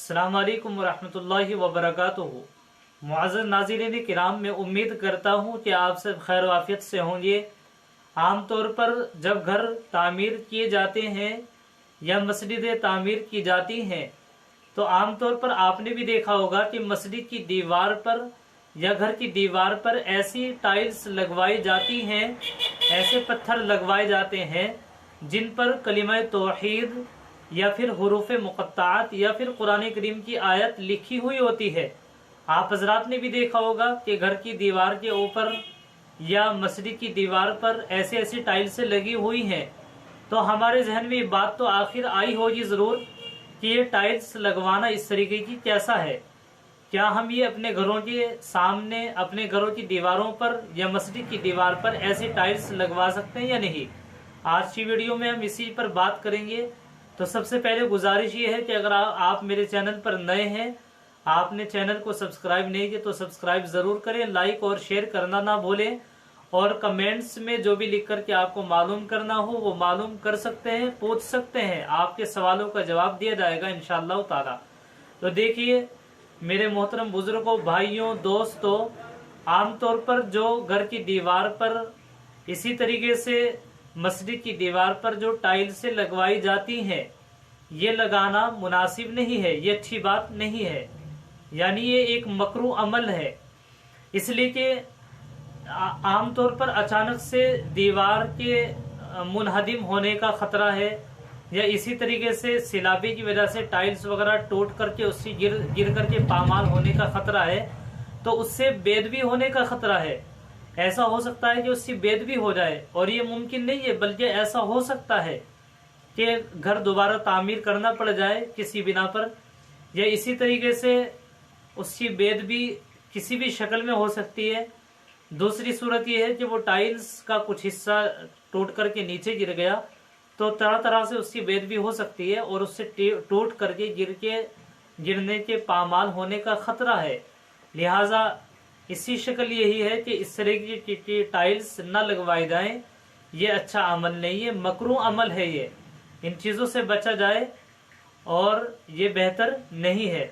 अस्सलाम वालेकुम वरहमतुल्लाहि वबरकातुहू। मुअज़्ज़ज़ नाज़रीन किराम, मैं उम्मीद करता हूँ कि आप सब खैर वाफियत से होंगे। आम तौर पर जब घर तामीर किए जाते हैं या मस्जिदें तामीर की जाती हैं तो आम तौर पर आपने भी देखा होगा कि मस्जिद की दीवार पर या घर की दीवार पर ऐसी टाइल्स लगवाई जाती हैं, ऐसे पत्थर लगवाए जाते हैं जिन पर कलिमा तौहीद या फिर हुरूफ मुक़त्ताअत या फिर कुरान करीम की आयत लिखी हुई होती है। आप हजरात ने भी देखा होगा कि घर की दीवार के ऊपर या मस्जिद की दीवार पर ऐसे ऐसी टाइल्सें लगी हुई हैं, तो हमारे जहन में ये बात तो आखिर आई होगी ज़रूर कि ये टाइल्स लगवाना इस तरीके की कैसा है। क्या हम ये अपने घरों के सामने, अपने घरों की दीवारों पर या मस्जिद की दीवार पर ऐसी टाइल्स लगवा सकते हैं या नहीं? आज की वीडियो में हम इसी पर बात करेंगे। तो सबसे पहले गुजारिश ये है कि अगर आप मेरे चैनल पर नए हैं, आपने चैनल को सब्सक्राइब नहीं किया तो सब्सक्राइब ज़रूर करें, लाइक और शेयर करना ना भूलें, और कमेंट्स में जो भी लिख कर के आपको मालूम करना हो वो मालूम कर सकते हैं, पूछ सकते हैं। आपके सवालों का जवाब दिया जाएगा इंशाअल्लाह ताला। तो देखिए मेरे मोहतरम बुजुर्गों, भाइयों, दोस्तों, आमतौर पर जो घर की दीवार पर इसी तरीके से मस्जिद की दीवार पर जो टाइल्सें लगवाई जाती हैं, ये लगाना मुनासिब नहीं है, ये अच्छी बात नहीं है, यानी ये एक मकरू अमल है। इसलिए कि आमतौर पर अचानक से दीवार के मुनहदिम होने का खतरा है, या इसी तरीके से सिलाबे की वजह से टाइल्स वगैरह टूट करके उससे गिर करके पामाल होने का खतरा है, तो उससे बेदबी होने का खतरा है। ऐसा हो सकता है कि उससे बेदबी हो जाए, और ये मुमकिन नहीं है, बल्कि ऐसा हो सकता है कि घर दोबारा तामीर करना पड़ जाए किसी बिना पर, या इसी तरीके से उसकी बेदबी किसी भी शक्ल में हो सकती है। दूसरी सूरत यह है कि वो टाइल्स का कुछ हिस्सा टूट करके नीचे गिर गया, तो तरह तरह से उसकी बेदबी हो सकती है और उससे टूट करके गिरने के पामाल होने का खतरा है। लिहाजा इसी शक्ल यही है कि इस तरह की टाइल्स न लगवाई जाएं। ये अच्छा अमल नहीं है, मकरू अमल है ये। इन चीज़ों से बचा जाए और ये बेहतर नहीं है।